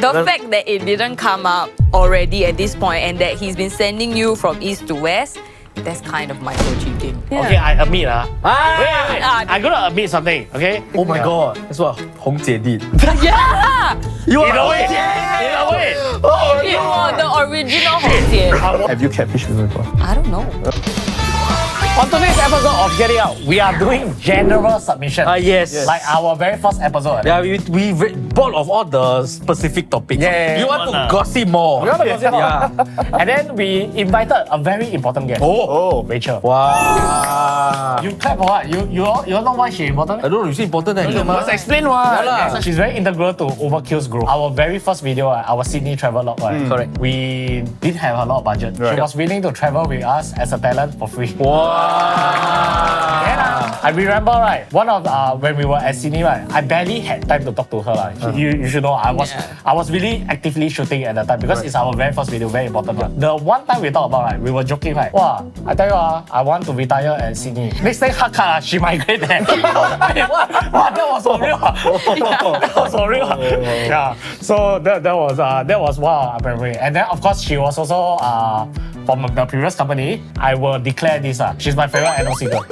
The fact that it didn't come up already at this point and that he's been sending you from east to west, that's kind of micro-cheating. Okay, I admit Wait. Ah. I'm gonna admit something, okay? Oh my god, that's what Hong Jie did. Yeah! You In a way. Oh, You are the original Hong Jie. Have you catfished me before? I don't know. On today's episode of Get It Out, we are doing general submission. Yes. Like our very first episode. Yeah, we bored of all the specific topics. Yeah. You want to gossip more. We want to gossip more. Yeah. And then we invited a very important guest. Oh. Rachel. Wow. You clap for what? You all know why she's important? I don't know, you say important. You must explain why. Yeah, she's very integral to Overkill's growth. Our very first video, our Sydney travel log, Correct. we didn't have a lot of budget. She was willing to travel with us as a talent for free. Wow. Then, I remember one of when we were at Sydney, I barely had time to talk to her. You should know I was really actively shooting at the time because it's our very first video, very important. The one time we talked about, we were joking wow, I tell you I want to retire at Sydney. Next time hard cut, she migrated there. Wow, that was so real. That was so real. Yeah. So that was wow, memory. And then of course she was also from the previous company. I will declare this. She's my favorite NOC girl.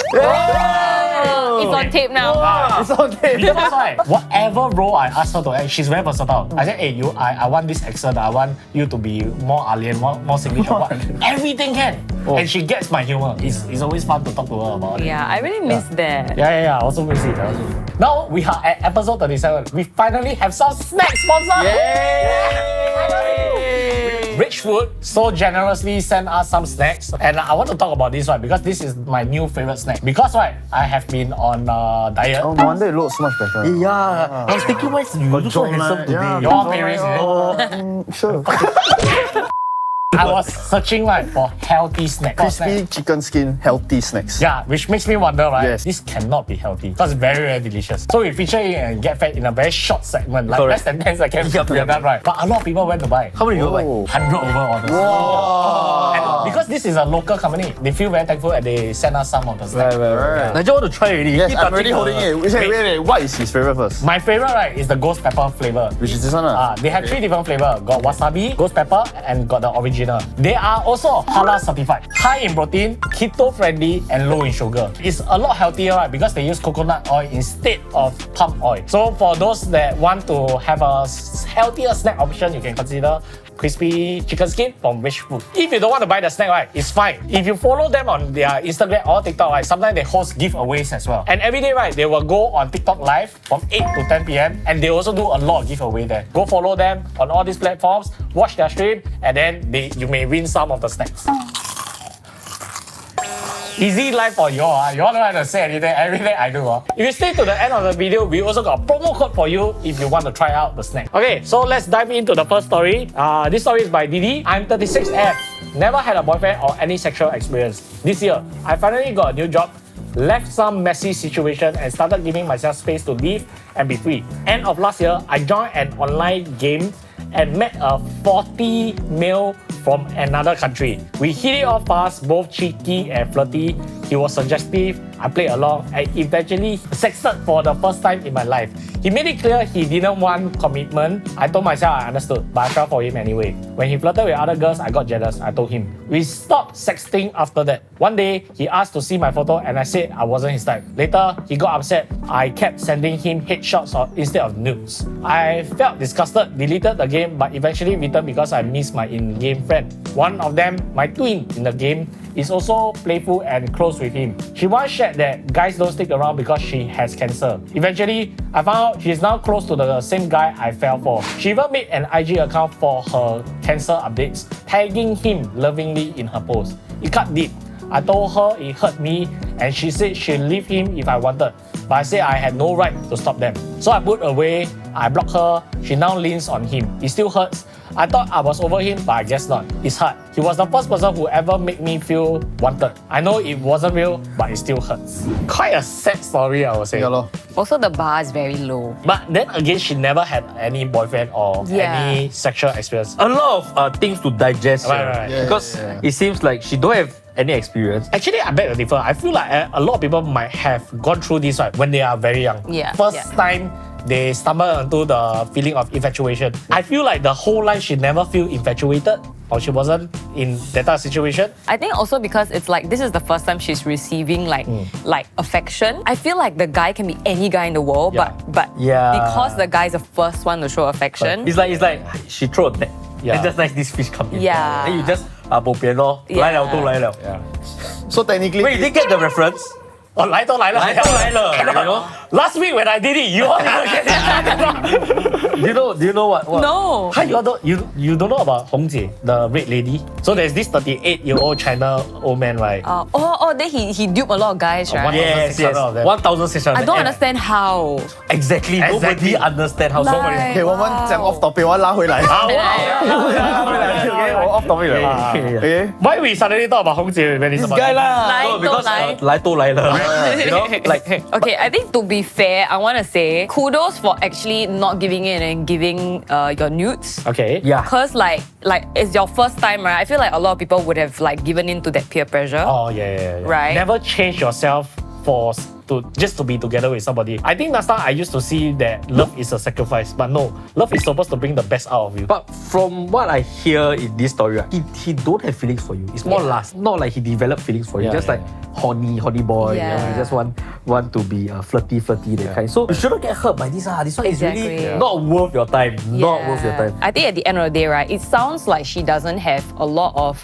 It's on tape now. It's okay. Because whatever role I asked her to act, she's very versatile. I said, hey, I want this accent. I want you to be more alien, more Singlish. Everything can. And she gets my humor. It's always fun to talk to her about it. Yeah, I really miss that. Yeah. I also miss it. Now we are at episode 37. We finally have some snack sponsor. Rich Food so generously sent us some snacks, and I want to talk about this because this is my new favorite snack. Because I have been on diet. Oh, no wonder it looks so much better. Yeah. I was thinking, why you look so handsome today? Yeah. You want parents, is it? Sure. I was searching for healthy snacks. Crispy chicken skin, healthy snacks. Yeah, which makes me wonder, Yes. this cannot be healthy because it's very, very delicious. So we feature it and get fat in a very short segment, like less than 10 seconds. Yup. We're done, right? But a lot of people went to buy. How many you buy? 100 over orders. And because this is a local company, they feel very thankful and they send us some of the snacks. Right. I just want to try already. Yes, Keep I'm already touching holding it. Wait. What is his favorite first? My favorite, is the ghost pepper flavor. Which is this one? They have 3 different flavors. Got wasabi, ghost pepper, and got the original. They are also halal certified, high in protein, keto friendly, and low in sugar. It's a lot healthier, because they use coconut oil instead of palm oil. So for those that want to have a healthier snack option, you can consider crispy chicken skin from Rich Food. If you don't want to buy the snack, it's fine. If you follow them on their Instagram or TikTok, sometimes they host giveaways as well. And every day, they will go on TikTok live from 8 to 10 p.m. and they also do a lot of giveaway there. Go follow them on all these platforms, watch their stream, and then you may win some of the snacks. Easy life for you all. You all don't have to say anything. Everything I do. If you stay to the end of the video, we also got a promo code for you if you want to try out the snack. Okay, so let's dive into the first story. This story is by Didi. I'm 36F. Never had a boyfriend or any sexual experience. This year, I finally got a new job, left some messy situation and started giving myself space to live and be free. End of last year, I joined an online game and met a 40 male from another country. We hit it off fast, both cheeky and flirty. He was suggestive, I played along, and eventually sexted for the first time in my life. He made it clear he didn't want commitment. I told myself I understood, but I fell for him anyway. When he flirted with other girls, I got jealous. I told him. We stopped sexting after that. One day, he asked to see my photo and I said I wasn't his type. Later, he got upset. I kept sending him headshots instead of nudes. I felt disgusted, deleted the game, but eventually returned because I missed my in-game friend. One of them, my twin in the game, is also playful and close with him. She once shared that guys don't stick around because she has cancer. Eventually, I found out she's now close to the same guy I fell for. She even made an IG account for her cancer updates, tagging him lovingly in her post. It cut deep. I told her it hurt me and she said she'd leave him if I wanted. But I said I had no right to stop them. So I put away, I blocked her, she now leans on him. It still hurts. I thought I was over him, but I guess not. It's hard. He was the first person who ever made me feel wanted. I know it wasn't real, but it still hurts. Quite a sad story, I would say. Yeah, lor. Also, the bar is very low. But then again, she never had any boyfriend or any sexual experience. A lot of things to digest Right. Yeah, because it seems like she don't have any experience. Actually, I beg to differ. I feel like a lot of people might have gone through this when they are very young. Yeah, First yeah. time they stumble onto the feeling of infatuation. I feel like the whole life she never feel infatuated or she wasn't in that type of situation. I think also because it's like this is the first time she's receiving like affection. I feel like the guy can be any guy in the world, Yeah. but Yeah. because the guy's the first one to show affection. It's like she throw a net. Yeah. And just like this fish come in. Yeah. Then you just bo pian咯， Yeah. 来了都来了。 Yeah. So technically, Wait, you didn't get the reference? 哦，来都来了，来都来了 Cannot. you know? Last week when I did it, you all didn't get it. Do you know what? No. Hi, you don't know about Hong Jie, the red lady? So there's this 38-year-old China old man, right? Then he duped a lot of guys, right? One- Yes, 1,600 of them. 1,600. I don't understand how. Exactly. Nobody understand how somebody. Like- ，OK，我们讲 off topic，我要拉回来。啊OK，我 off topic 了。OK， Why we suddenly talk about Hong Jie when it's about Guy lah. Like, No, because don't lie. 来都来了 You know, like Okay, I think to be fair, I want to say kudos for actually not giving in and giving your nudes. Okay. yeah. Cause like it's your first time, right? I feel like a lot of people would have like given in to that peer pressure. Oh yeah. Right. Never change yourself for just to be together with somebody. I think last time I used to see that love is a sacrifice, but no, love is supposed to bring the best out of you. But from what I hear in this story, right, he don't have feelings for you. It's more Yeah. lust. Not like he developed feelings for you. Yeah, just yeah. like horny boy. You know, Yeah. he just want to be flirty that kind. So you shouldn't get hurt by this. This one is really Exactly. not worth your time. Not worth your time. I think at the end of the day, right, it sounds like she doesn't have a lot of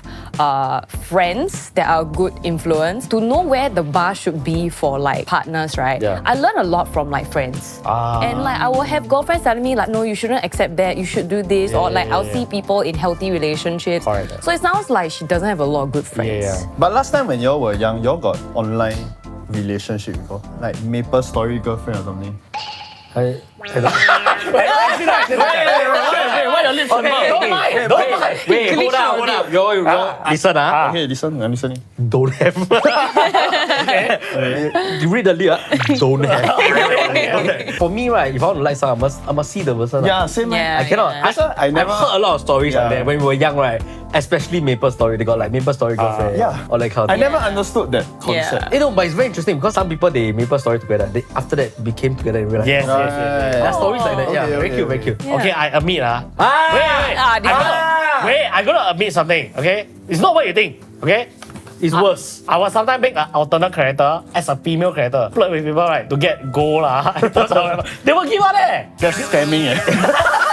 friends that are good influence to know where the bar should be for like partners, right? Yeah. I learn a lot from like friends. Ah. And like I will have girlfriends telling me like, no, you shouldn't accept that, you should do this, or like I'll see people in healthy relationships. Correct. So it sounds like she doesn't have a lot of good friends. Yeah. But last time when y'all were young, y'all got online relationship before, like Maple Story girlfriend or something. I don't Why your lips? Don't mind. Wait, hold up. You listen, Okay, listen, I'm listening. Don't have. You read the lip, don't have. For me, right, if I want to like someone, I must see the person. Yeah, same. Yeah. I cannot. Yeah. That's why I never. I've heard a lot of stories Yeah. like that when we were young, right? Especially Maple Story. They got like Maple Story girlfriend. Yeah. Or like how. I never understood that concept. You know, but it's very interesting because some people they Maple Story together. They after that became together in real life. Yes. There are stories like that. Yeah, Okay, very okay, cute, very okay. cute. Okay, I admit this I'm gonna admit something, okay? It's not what you think, okay? It's worse. I will sometimes make an alternate character as a female character, flirt with people, right, to get gold lah. They will give out eh. They're scamming it.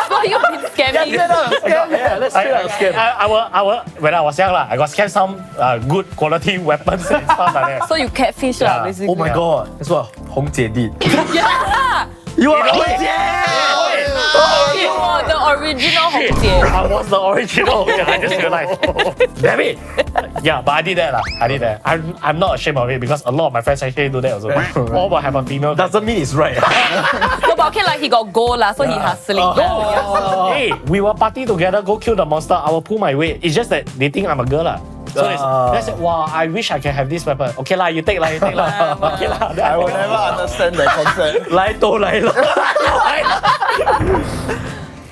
Well, you've been scamming. Yeah, let's straight up scam. I will, when I was young lah, I got scammed some good quality weapons and stuff like that. So you catfish Yeah. basically. Oh my god, that's what Hong Jie did. Yeah! You are know Hong it? Jie. You are the original Hong Shit, Jie. I was the original. Yeah, I just realized. Damn it. Yeah, but I did that lah. I did that. I'm not ashamed of it because a lot of my friends actually do that also. All will have a female. Doesn't mean it's right. No, but okay, like he got gold lah, so he hustling. Hey, we will party together, go kill the monster. I will pull my weight. It's just that they think I'm a girl lah. So they say, wow, I wish I can have this weapon. Okay lah, you take lah. Okay lah. I will never understand that concept. 来都来了。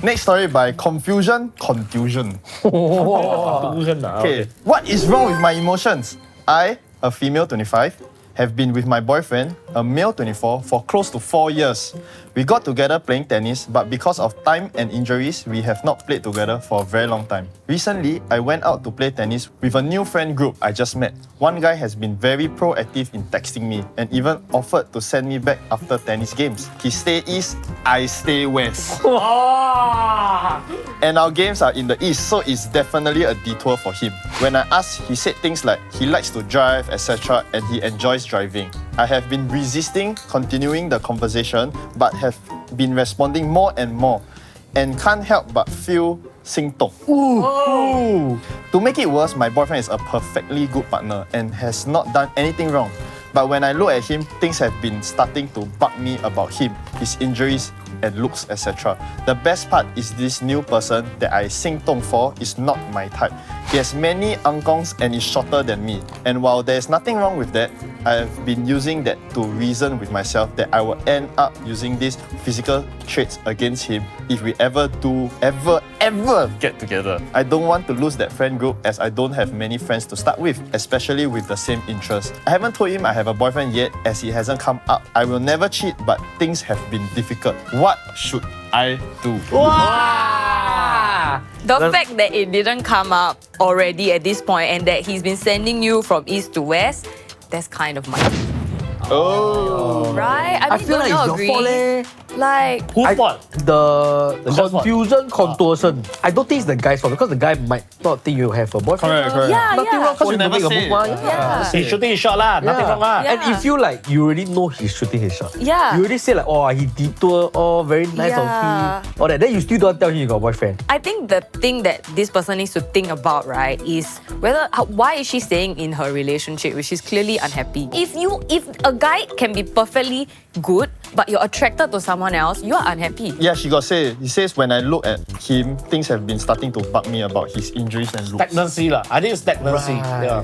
Next story by Confusion. Confusion. Okay. Okay, what is wrong with my emotions? I, a female 25, have been with my boyfriend, a male 24, for close to 4 years. We got together playing tennis, but because of time and injuries, we have not played together for a very long time. Recently, I went out to play tennis with a new friend group I just met. One guy has been very proactive in texting me and even offered to send me back after tennis games. He stay east, I stay west. And our games are in the east, so it's definitely a detour for him. When I asked, he said things like he likes to drive, etc., and he enjoys driving. I have been resisting continuing the conversation, but have been responding more and more, and can't help but feel 心动. To make it worse, my boyfriend is a perfectly good partner and has not done anything wrong. But when I look at him, things have been starting to bug me about him, his injuries and looks, etc. The best part is this new person that I 心动 for is not my type. He has many angkongs and is shorter than me. And while there's nothing wrong with that, I have been using that to reason with myself that I will end up using these physical traits against him if we ever get together. I don't want to lose that friend group as I don't have many friends to start with, especially with the same interests. I haven't told him I have a boyfriend yet as he hasn't come up. I will never cheat, but things have been difficult. What should I do? The fact that it didn't come up already at this point and that he's been sending you from east to west, that's kind of my... Oh. Right? I mean, feel don't like you it's your agree? fault leh. Like, Whose fault? The girl's confusion, contortion. I don't think it's the guy's fault because the guy might not think you have a boyfriend. Correct. yeah, Nothing wrong because She you never make a say move. it. Yeah. He's shooting his shot lah. Nothing wrong lah. Yeah. And if you like, you already know he's shooting his shot. Yeah. You already say like, oh, he detour, oh, very nice of Yeah. him. All that. Then you still don't tell him you got a boyfriend. I think the thing that this person needs to think about, right, is why is she staying in her relationship, which is clearly unhappy. If a guy can be perfectly good, but you're attracted to someone else, you are unhappy. Yeah, she got say. He says when I look at him, things have been starting to bug me about his injuries and looks. Stagnancy lah. I think it's stagnancy. Yeah.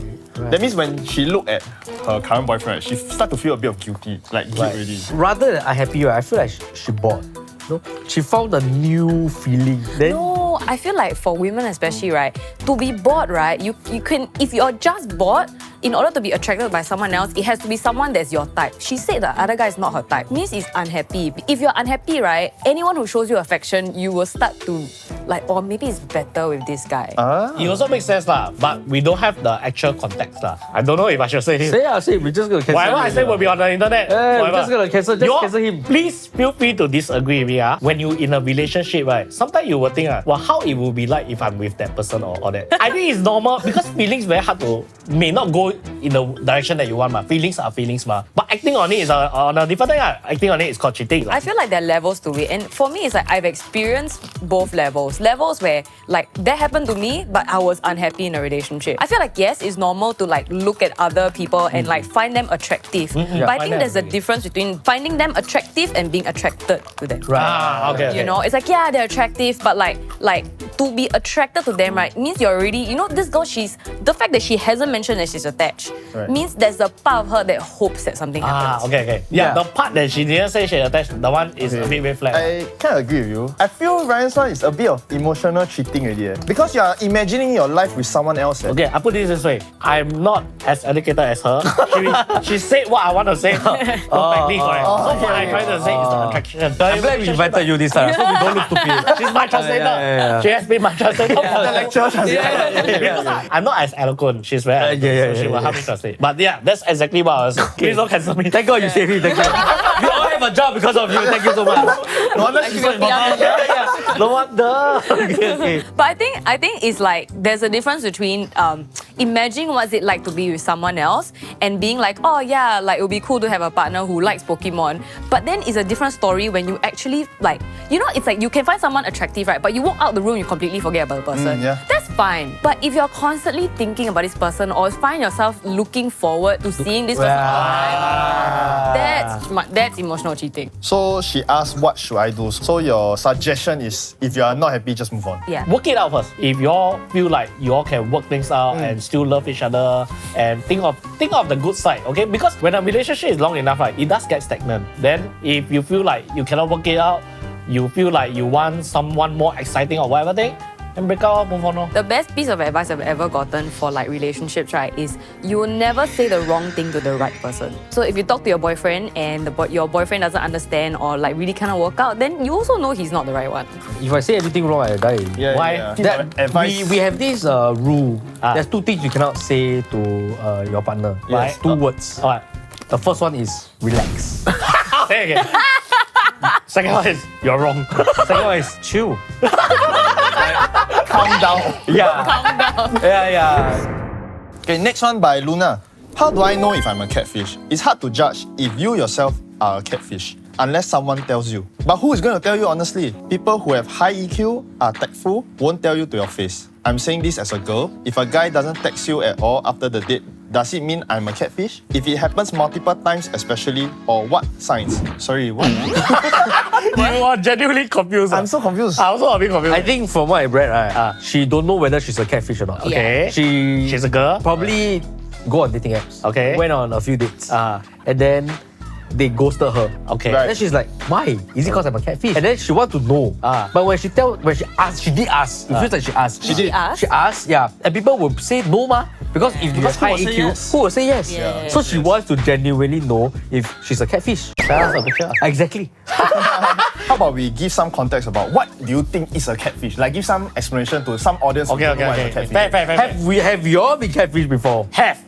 That means when she looked at her current boyfriend, she start to feel a bit of guilty, like guilt already. Rather than unhappy, right, I feel like she bored. No? She found a new feeling. Then No, I feel like for women especially, right, to be bored, right, you can, if you're just bored, in order to be attracted by someone else, it has to be someone that's your type. She said the other guy is not her type. Means is unhappy. If you're unhappy, right, anyone who shows you affection, you will start to like, oh, maybe it's better with this guy. It also makes sense lah, but we don't have the actual context lah. I don't know if I should say this. say we're just gonna cancel Whatever I him. say will be on the internet. We're Whatever. just gonna cancel. Just cancel him. Please feel free to disagree with me. When you in a relationship, right? Sometimes you will think, well, how it will be like if I'm with that person or all that. I think it's normal because feelings very hard to may not go in the direction that you want. Feelings are feelings, but acting on it is on a different thing. Acting on it is called cheating. I feel like there are levels to it, and for me, it's like I've experienced both levels. Levels where like that happened to me, but I was unhappy in a relationship. I feel like yes, it's normal to like look at other people and like find them attractive. But I think there's a difference between finding them attractive and being attracted to them. Okay. You know, it's like yeah, they're attractive, but like to be attracted to them, right, means you're already, you know, this girl, the fact that she hasn't mentioned that she's attached means there's a part of her that hopes that something happens. Okay. Yeah, the part that she didn't say she attached, the one is a bit red flag. I kind of agree with you. I feel Ryan's one is a bit of emotional cheating already. Because you are imagining your life with someone else. Okay, I put this way. I'm not as educated as her. She said what I want to say perfectly correct. So what I'm trying to say is the attraction. I'm glad we invited you this time, so we don't look stupid. She's my translator. Yeah. She has been my translator for the lecture. Yeah. I'm not as eloquent. She's very eloquent, so she will help me translate. But yeah, that's exactly what I was saying. Please don't cancel me. Thank God you saved me. Thank you. We all have a job because of you. Thank you so much. No wonder she's so important. No wonder. Okay. But I think it's like there's a difference between imagining what's it like to be with someone else and being like, oh yeah, like it would be cool to have a partner who likes Pokemon. But then it's a different story when you actually like, you know, it's like you can find someone attractive, right? But you walk out the room, you completely forget about the person. Yeah. That's fine. But if you're constantly thinking about this person or find yourself looking forward to seeing this person, that's emotional cheating. So she asked, what should I do? So your suggestion is, if you are not happy, just move on. Yeah. Work it out first. If you all feel like you all can work things out and still love each other and think of the good side, okay? Because when a relationship is long enough, right, it does get stagnant. Then if you feel like you cannot work it out, you feel like you want someone more exciting or whatever thing, then break up, move on. The best piece of advice I've ever gotten for like relationships, right, is you will never say the wrong thing to the right person. So if you talk to your boyfriend and your boyfriend doesn't understand or like really cannot work out, then you also know he's not the right one. If I say anything wrong, I die. Why? We have this rule. There's two things you cannot say to your partner. Right. Yes. Two words. Alright. The first one is relax. Okay. Second one is you're wrong. Second one is chill. Calm down. Yeah. Calm down. Yeah. Okay, next one by Luna. How do I know if I'm a catfish? It's hard to judge if you yourself are a catfish unless someone tells you. But who is going to tell you honestly? People who have high EQ, are tactful, won't tell you to your face. I'm saying this as a girl. If a guy doesn't text you at all after the date, does it mean I'm a catfish? If it happens multiple times especially, or what signs? Sorry, what? You are genuinely confused. I'm so confused. I'm also a bit confused. I think from what I read, right, she don't know whether she's a catfish or not. Okay. She's a girl. Probably go on dating apps. Okay. Went on a few dates. And then they ghosted her. Okay. Right. Then she's like, why? Is it because I'm a catfish? And then she want to know. But when she asked, she did ask. It feels like she asked. She did ask? She asked, yeah. And people will say no, ma. Because if you have high who will say EQ, yes? who will say yes? Yeah. So she wants to genuinely know if she's a catfish. Send us a picture. Exactly. How about we give some context about what do you think is a catfish? Like give some explanation to some audience who don't know what is a catfish. Fair. Have you all been catfished before? Have.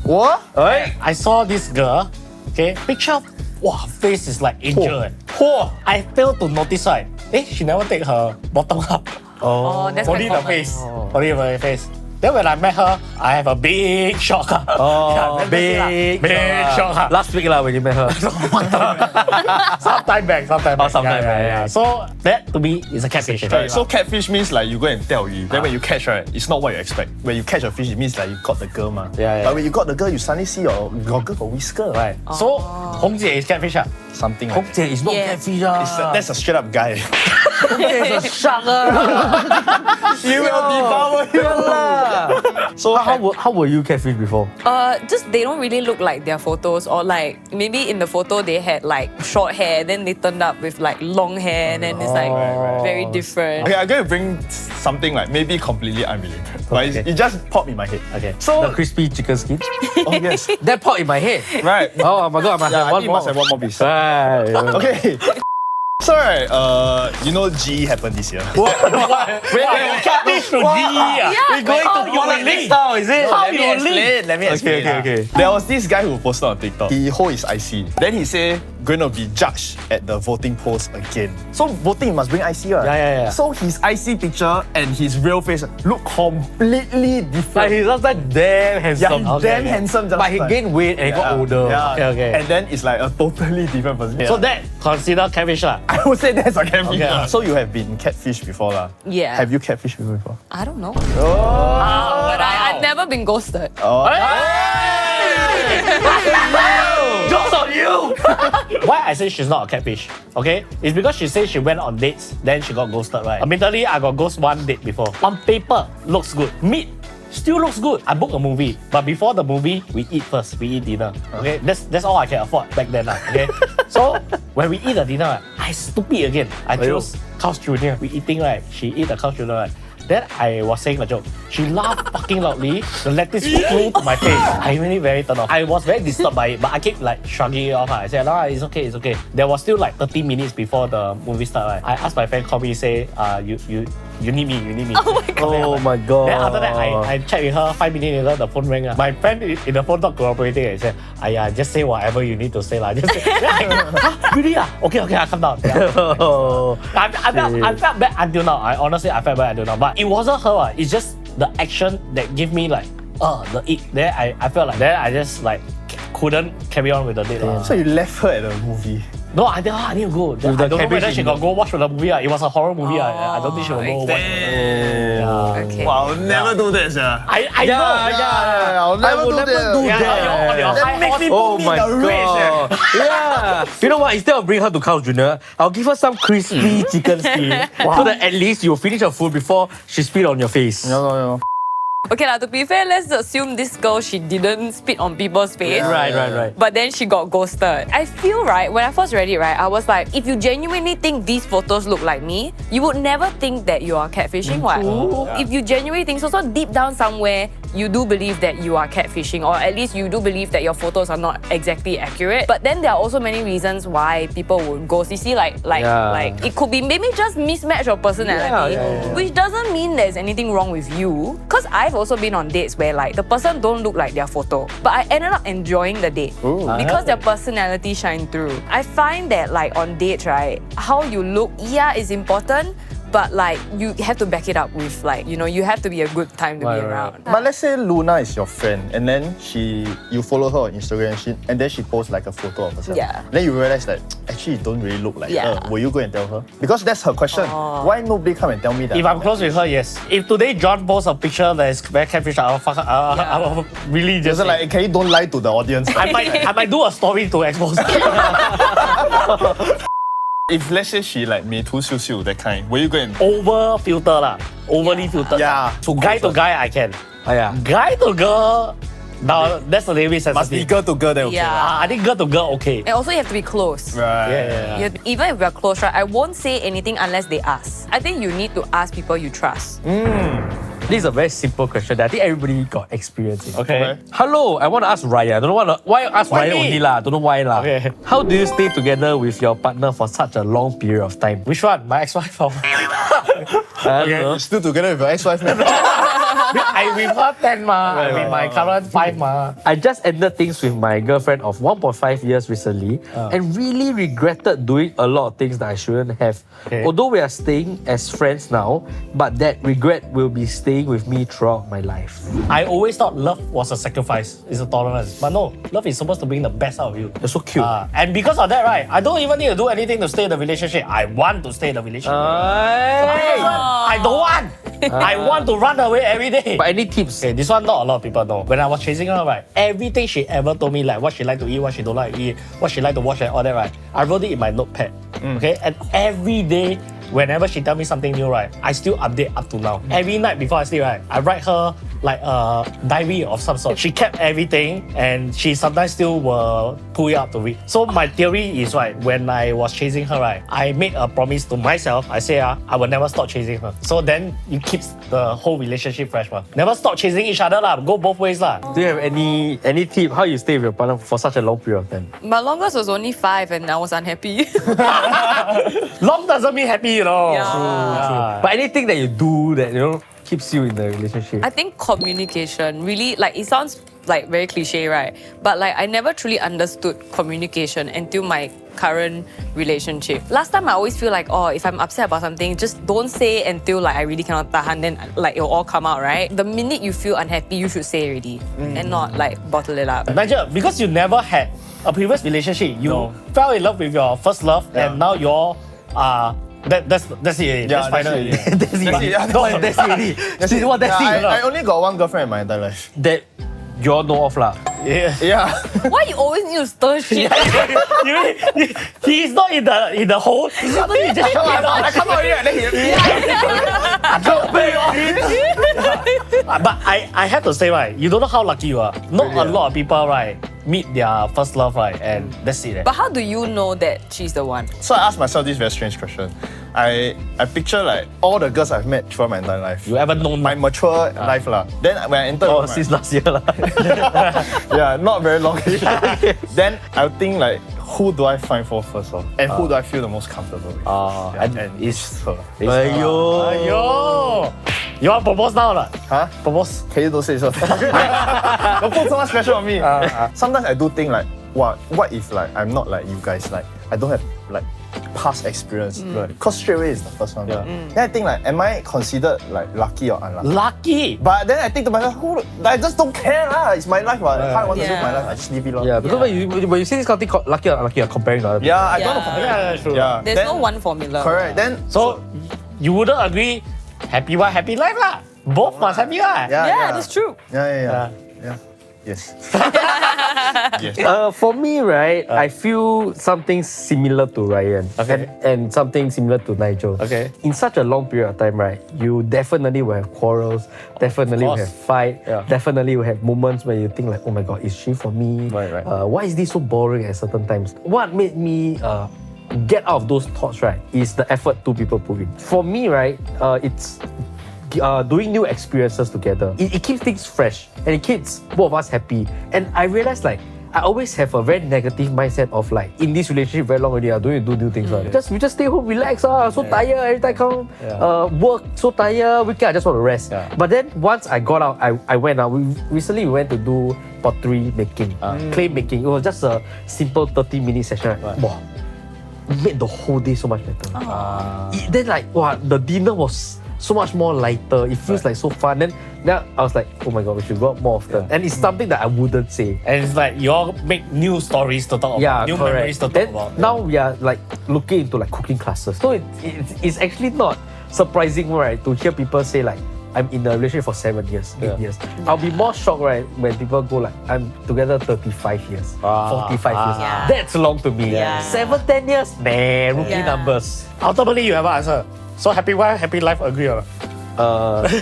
What? Right? I saw this girl, okay, picture, wow, her face is like angel. I failed to notice, right? She never take her bottom up. Oh, that's Only quite the common. face. Only the face. Then when I met her, I have a big shock. Big shock. Last week when you met her. Sometime back. Sometime back, yeah. So that to me is a catfish. Right, so catfish means like you go and tell you. Then when you catch, right, it's not what you expect. When you catch a fish, it means like you got the girl, ma. Yeah. But when you got the girl, you suddenly see your girl got whisker. Right. So Hong Jie is catfish. Something Hong like Jie is not Yeah. catfish. that's a straight up guy. Hong Jie is a shark. You will devour him. So how were you catfish before? Just they don't really look like their photos, or like maybe in the photo they had like short hair, then they turned up with like long hair, and then it's like very different. Okay, I'm going to bring something like maybe completely unrelated. But it just popped in my head. Okay. So, The crispy chicken skin. oh yes. That popped in my head. Right. Oh my god, I must Yeah, have I one think you more. must have one more piece. Right. Okay. So right, you know GE happened this year. Catfish to GE. We're going How to you politics link? now, is it? How you link? Let me explain. Okay. There was this guy who posted on TikTok. He hold his IC. Then he say going to be judged at the voting polls again. So voting must bring IC, right? Yeah. So his IC picture and his real face look completely different. Like he's last time damn handsome. Yeah, he's damn handsome. Just But he like- gained weight and he got older. Yeah. Okay. And then it's like a totally different person. So that consider catfish lah. I would say that's a catfish. Okay. So you have been catfished before lah. Yeah. Have you catfished before? I don't know. Oh. But I've never been ghosted. Jokes on you! Why I say she's not a catfish, okay? It's because she says she went on dates, then she got ghosted, right? Admittedly, I got ghosted one date before. On paper, looks good. Meat still looks good. I booked a movie, but before the movie, we eat first. We eat dinner, okay? That's all I can afford back then, okay? So when we eat the dinner, I stupid again. I chose Carl's Jr. We eating, right? She eat the Carl's Jr., right? Then I was saying a joke. She laughed fucking loudly. The lettuce flew to my face. I really very turned off. I was very disturbed by it, but I kept like shrugging it off. I said, nah, it's okay. There was still like 30 minutes before the movie started. Right? I asked my friend, call me, say, you need me. Oh my god. Oh my god. Then after that, I checked with her. 5 minutes later, the phone rang. My friend in the phone not cooperating. He said, just say whatever you need to say. Just say. Really? Okay, I come down. Yeah. I felt bad until now. I felt bad until now. But it wasn't her. It's just the action that gave me like, the ick. Then I felt like, then I just like couldn't carry on with the date. So you left her at the movie. No, I need to go. I don't know whether she got go watch the movie. It was a horror movie. I don't think she will go watch. Okay. Wow, I'll never do this. I know. I'll never do that. On your high horse. Oh my god. Yeah. You know what? Instead of bringing her to Carl's Jr., I'll give her some crispy chicken skin so that at least you'll finish her food before she spit on your face. No. Okay, to be fair, let's assume this girl, she didn't spit on people's face. Right. But then she got ghosted. I feel, right, when I first read it, right, I was like, if you genuinely think these photos look like me, you would never think that you are catfishing, what? If you genuinely think so deep down somewhere, you do believe that you are catfishing, or at least you do believe that your photos are not exactly accurate. But then there are also many reasons why people would ghost. You see, like it could be maybe just mismatch of personality, which doesn't mean there's anything wrong with you. Because I've also been on dates where like the person don't look like their photo, but I ended up enjoying the date because their personality shine through. I find that like on dates, right, how you look, is important. But like you have to back it up with like, you have to be a good time to be around. But let's say Luna is your friend and then you follow her on Instagram and then she posts like a photo of herself. Yeah. Then you realize that actually you don't really look like Yeah. her. Will you go and tell her? Because that's her question. Why nobody come and tell me that? If I'm close with her, yes. If today John posts a picture that is very catfish, I'll really just Just like, can you don't lie to the audience? I might do a story to expose. If let's say she like 美图秀秀 that kind, will you go and Over filter lah. Overly filtered. Yeah. To guy I can. Yeah. Guy to girl, Now that's a little bit sensitive. Must be girl to girl then okay. Yeah. I think girl to girl okay. And also you have to be close. Right. Yeah. You have even if we're close, right, I won't say anything unless they ask. I think you need to ask people you trust. This is a very simple question that I think everybody got experience in. Okay. Hello, I want to ask Ryan. I don't know why ask Why Ryan me? only lah. Don't know why lah. Okay. How do you stay together with your partner for such a long period of time? Which one? My ex-wife or I don't know. You're still together with your ex-wife, man? I with her 10 ma. I with my current 5 ma. I just ended things with my girlfriend of 1.5 years recently and really regretted doing a lot of things that I shouldn't have. Okay. Although we are staying as friends now, but that regret will be staying with me throughout my life. I always thought love was a sacrifice, it's a tolerance. But no, love is supposed to bring the best out of you. You're so cute. And because of that, right, I don't even need to do anything to stay in the relationship. I want to stay in the relationship. I don't want. I want to run away every day. But any tips? Okay, this one not a lot of people know. When I was chasing her, right, everything she ever told me, like what she like to eat, what she don't like to eat, what she like to watch and all that, right, I wrote it in my notepad. Okay, and every day, whenever she tell me something new, right, I still update up to now. Every night before I sleep, right, I write her like a diary of some sort. She kept everything and she sometimes still will pull it up to read. So my theory is, right, when I was chasing her, right, I made a promise to myself. I say, I will never stop chasing her. So then it keeps the whole relationship fresh. Never stop chasing each other. Go both ways. Do you have any tip how you stay with your partner for such a long period of time? My longest was only 5 and I was unhappy. Long doesn't mean happy, you know. Yeah. But anything that you do that, you know, keeps you in the relationship? I think communication really, like, it sounds like very cliche, right? But like I never truly understood communication until my current relationship. Last time I always feel like, oh, if I'm upset about something, just don't say until like I really cannot tahan, then like it'll all come out, right? The minute you feel unhappy, you should say already and not like bottle it up. Nigel, because you never had a previous relationship, you fell in love with your first love, and now you're that's it. Yeah, That's final. that's it. That's it. Yeah, No, that's it. That's it. What? That's it. I only got one girlfriend in my entire life. That you all know of lah. Yeah. Yeah. Why you always need to stir shit? He's not in the hole. He's not in just I come out here and then But I have to say, right, you don't know how lucky you are. Not a lot of people, right, meet their first love, right, and that's it. But how do you know that she's the one? So I asked myself this very strange question. I picture like all the girls I've met throughout my entire life. You ever known My mature life lah. Then when I entered Since last year lah. yeah, not very long. Then I'll think like, who do I find for first of? And who do I feel the most comfortable with? And it's her. Yo, you want to propose now lah? Huh? Propose. Can you don't say so? Don't put so much pressure on me. Sometimes I do think like, what if like I'm not like you guys, like I don't have like past experience, because straight away is the first one. Then I think like, am I considered like lucky or unlucky? Lucky. But then I think to myself, I just don't care lah. It's my life. How I want to live my life, I just live it. Yeah, because when you say this kind of thing, lucky or unlucky, you're comparing to other people. Yeah, I don't want to compare. Yeah, true. Yeah. There's no one formula. Correct. Then So you wouldn't agree? Happy wife, happy life lah. Both must happy lah. Yeah, that's true. Yeah. Yes. For me, right, I feel something similar to Ryan and something similar to Nigel. Okay. In such a long period of time, right, you definitely will have quarrels, definitely will have fight, definitely will have moments where you think like, oh my God, is she for me? Right. Why is this so boring at certain times? What made me get out of those thoughts, right, is the effort two people put in. For me, right, it's doing new experiences together. It keeps things fresh and it keeps both of us happy. And I realized like, I always have a very negative mindset of like, in this relationship very long already, don't you do new things. We just stay home, relax, so tired, every time come work, so tired, weekend I just want to rest. But then once I got out, I went out. Recently we went to do pottery making, clay making. It was just a simple 30-minute session. Wow, it made the whole day so much better. Then like, wow, the dinner was so much more lighter. It feels like so fun. Then I was like, oh my God, we should go out more often. And it's something that I wouldn't say. And it's like you all make new stories to talk about, new memories to talk then about. Now we are like looking into like cooking classes. So it's actually not surprising, right, to hear people say like, I'm in a relationship for 7 years, 8 years. I'll be more shocked, right, when people go like, I'm together 35 years, 45 years. That's long to me. 7, 10 years, nah, rookie numbers. Ultimately, you have an answer. So happy wife, happy life, agree or not?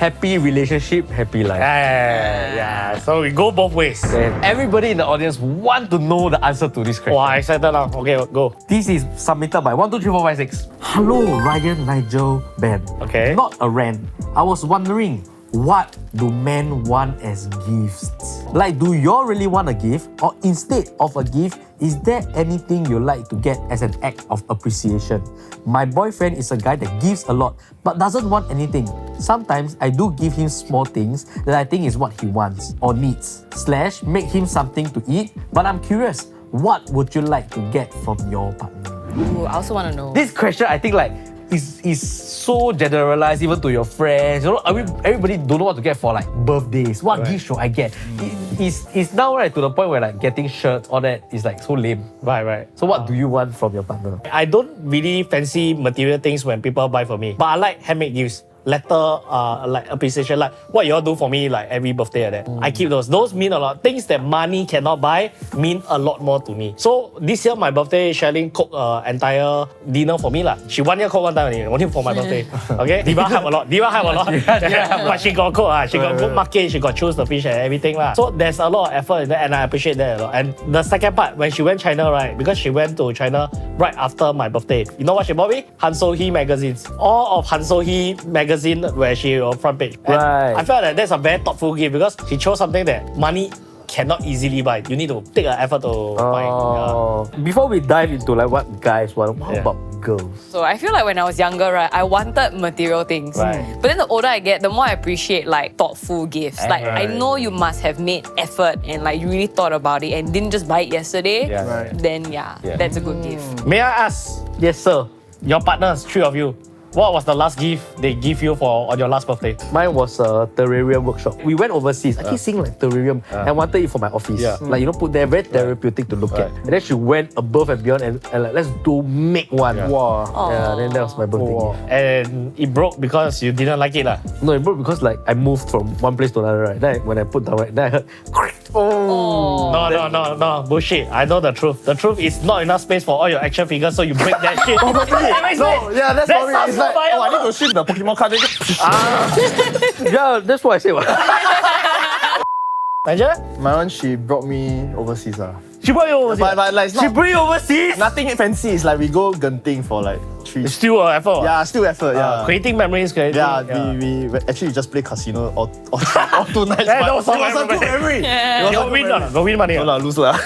happy relationship, happy life. Yeah. So we go both ways. And everybody in the audience want to know the answer to this question. Wow, excited now. Okay, go. This is submitted by 1, 2, 3, 4, 5, 6. Hello, Ryan, Nigel, Ben. Okay. Not a rant. I was wondering, what do men want as gifts? Like, do y'all really want a gift? Or instead of a gift, is there anything you like to get as an act of appreciation? My boyfriend is a guy that gives a lot, but doesn't want anything. Sometimes I do give him small things that I think is what he wants or needs. / make him something to eat, but I'm curious, what would you like to get from your partner? Ooh, I also want to know. This question, I think, like, is so generalized even to your friends. You know, everybody don't know what to get for like birthdays. What gift should I get? It's now right to the point where like getting shirts, all that is like so lame. Right. So what do you want from your partner? I don't really fancy material things when people buy for me, but I like handmade gifts. Letter, like appreciation, like what y'all do for me, like every birthday like that. I keep those. Those mean a lot. Things that money cannot buy mean a lot more to me. So this year, my birthday, Shelly cooked entire dinner for me lah. She 1 year cook one time only for my birthday. Okay, Diva help a lot. But she got cook. She got good market. She got choose the fish and everything lah. So there's a lot of effort in that, and I appreciate that a lot. And the second part, when she went China, right, because she went to China right after my birthday. You know what she bought me? Han So Hee magazines. All of Han So Hee magazine where she on front page. And Right. I felt that that's a very thoughtful gift because she chose something that money cannot easily buy. You need to take an effort to buy. Before we dive into like what guys want, how about girls? So I feel like when I was younger, right, I wanted material things. Right. But then the older I get, the more I appreciate like thoughtful gifts. Like I know you must have made effort and like you really thought about it and didn't just buy it yesterday. Yeah. Right. Then that's a good gift. May I ask, Yes, sir. your partners, 3 of you, what was the last gift they give you for on your last birthday? Mine was a terrarium workshop. We went overseas. I keep seeing like terrarium and I wanted it for my office. Yeah. Like, you know, put there, very therapeutic to look at. And then she went above and beyond and like, let's make one. Yeah. Wow. Yeah, then that was my birthday gift. And it broke because you didn't like it lah. No, it broke because like I moved from one place to another, right? Then when I put down, right, then I heard, No, bullshit. I know the truth. The truth is not enough space for all your action figures, so you break that shit. No, yeah, that's That for me. sounds It's like, so I need to shift the Pokemon card. yeah, that's what I said. Nigel? My one, she brought me overseas. She brought you overseas. But like, it's She not, bring you overseas? nothing fancy. It's like we go Genting for like 3. It's still an effort. Yeah, still effort. Yeah. Creating memories. Yeah, we actually just play casino all 2 nights. Yeah, but that was so it was a good memory. memory. You win or not? Go win money. No or lah, not? lose lah.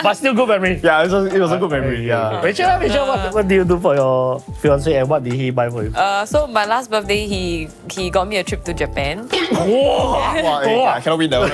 But still good memory. Yeah, it was a good memory. Yeah. Rachel, what do you do for your fiancé and what did he buy for you? So my last birthday, he got me a trip to Japan. Wow, I cannot win that one.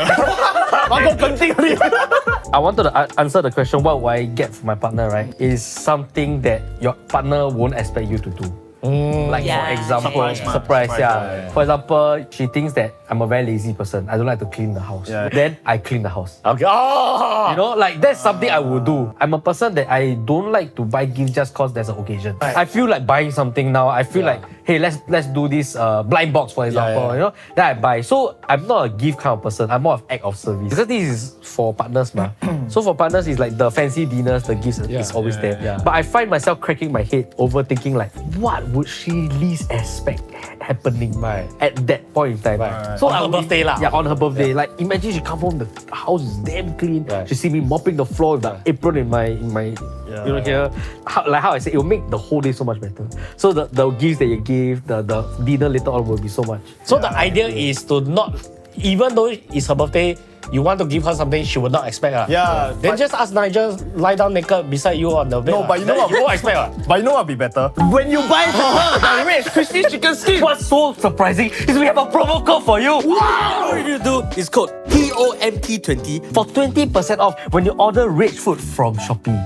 I wanted to answer the question, what will I get from my partner, right? Is something that your partner won't expect you to do. Like Yeah. for example, Surprise, yeah. For example, she thinks that I'm a very lazy person. I don't like to clean the house. Yeah. Then I clean the house. Okay. Oh! You know, like that's something I would do. I'm a person that I don't like to buy gifts just cause there's an occasion. Right. I feel like buying something now. I feel like, hey, let's do this blind box, for example. You know, then I buy. So I'm not a gift kind of person. I'm more of act of service. Because this is for partners, ma. So for partners, it's like the fancy dinners, the gifts is always there. yeah. But I find myself cracking my head, overthinking like, what would she least expect happening at that point in time? Right. So On her I would- birthday lah. Yeah, on her birthday. Like imagine she come home, the house is damn clean. She see me mopping the floor with the apron in my you know here. How I say, it will make the whole day so much better. So the gifts that you give, the dinner later on will be so much. So the idea is to not, even though it's her birthday, you want to give her something she would not expect. Yeah, Then but- just ask Nigel lie down naked beside you on the bed. No, but you know what? You won't expect. But you know what would be better? When you buy for her the rich crispy chicken skin. What's so surprising is we have a promo code for you. All you need to do is code POMT20 For 20% off when you order rich food from Shopee.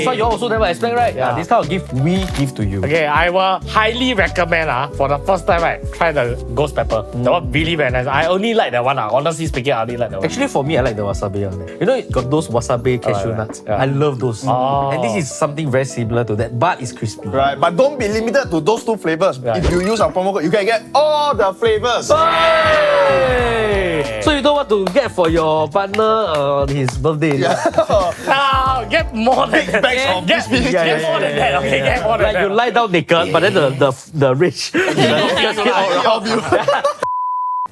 So you also never expect, right? Yeah. This kind of gift we give to you. Okay, I will highly recommend for the first time, right, try the ghost pepper. That one really very nice. I only like that one. Honestly speaking, I only like that one. Actually, for me, I like the wasabi one. You know, it got those wasabi cashew right. nuts. Yeah. I love those. Oh. And this is something very similar to that, but it's crispy. Right, but don't be limited to those two flavors. Right. If you use our promo code, you can get all the flavors. Hey! So you know what to get for your partner on his birthday? Ah, get more than that. bags of Get, crispy get more than that. Okay, get more than Like that. you lie down naked, but then the rich.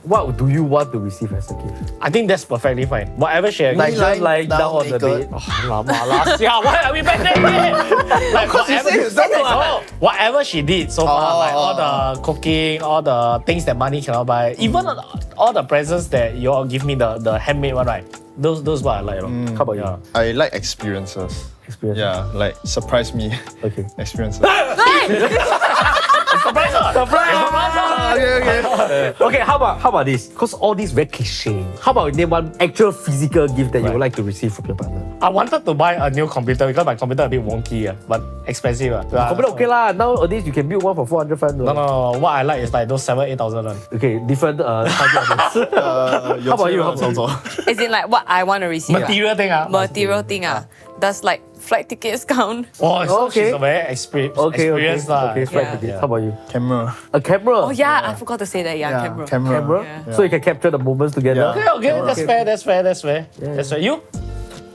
What do you want to receive as a gift? I think that's perfectly fine. Whatever she Like lying just lying down down on the naked. bed. why are we back there yet? Like whatever, you said it. no, whatever she did so far, like all the cooking, all the things that money cannot buy, even all the presents that you all give me, the handmade one, right? Those what I like. How about you? I like experiences. Experience. Yeah, like surprise me. Okay. Experiences. Surprise her! Okay, how about this? Because all these very cliche. How about you name one actual physical gift that you would like to receive from your partner? I wanted to buy a new computer because my computer a bit wonky, but expensive. Computer okay lah. Nowadays you can build one for 400 fund. No. What I like is like those 7,000-8,000 one. Okay, different target audience. How about you? How about you? As in like what I want to receive. Material thing, Material thing. Does like flight tickets count? Oh, so Okay. she's a very experienced lah. Okay, flight Yeah. tickets. Yeah. How about you? Camera. A camera. Oh yeah, I forgot to say that. Yeah, camera. Camera. Yeah. So you can capture the moments together. Yeah. Okay, that's fair. That's fair. You?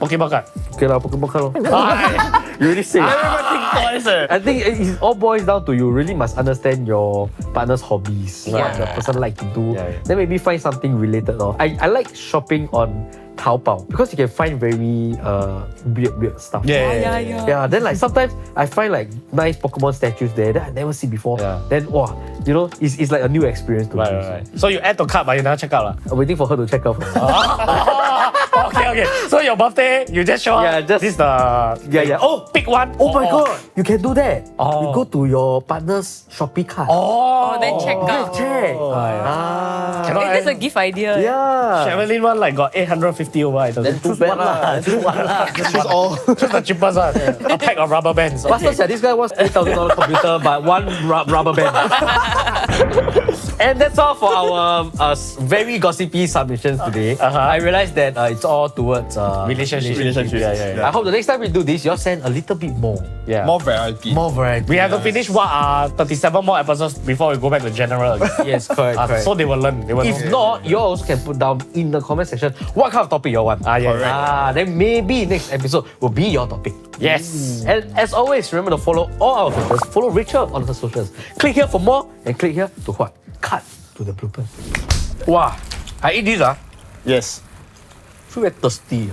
Pokemon card. Okay lah, Pokemon card lor. You really say. I think it all boils down to you really must understand your partner's hobbies, what the person like to do. Yeah. Then maybe find something related. I like shopping on Taobao because you can find very weird stuff. Yeah. Yeah, then like sometimes I find like nice Pokemon statues there that I never see before. Yeah. Then wow, you know, it's like a new experience to me. Right. So you add to cart, but you never check out lah. I'm waiting for her to check out. Okay. So your birthday, you just show up. Yeah, just- this the Yeah. Oh, pick one. oh my god, you can do that. Oh. You go to your partner's Shopee cart. Oh, then check out. Check. Cannot Hey, that's a gift idea. Yeah. Sherilyn one like got 850 over items. Then too bad lah. Too bad lah. Choose all. Just the cheapest one. A pack of rubber bands. Faster, sia, this guy wants $8,000 computer, but one rubber band. And that's all for our very gossipy submissions today. I realized that it's all towards Relationship. Yeah. I hope the next time we do this, you all send a little bit more. Yeah. More variety. More variety. We have to finish 37 more episodes before we go back to general again. Yes, correct. So they will learn. If not, you all also can put down in the comment section what kind of topic you all want. Then maybe next episode will be your topic. Yes. And as always, remember to follow all our socials. Follow Rachel on her socials. Click here for more and click here to what? Cut to the bloopers. Wow, I eat this Yes. feel very thirsty.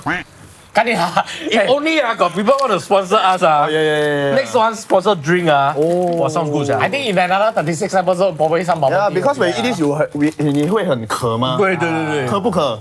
Cut it lah. If only got people want to sponsor us Yeah. Next one sponsor drink sounds good I think in another 36 episodes, probably some bubble Yeah, tea because will when be you eat this, 你会很渴吗？对。渴不渴？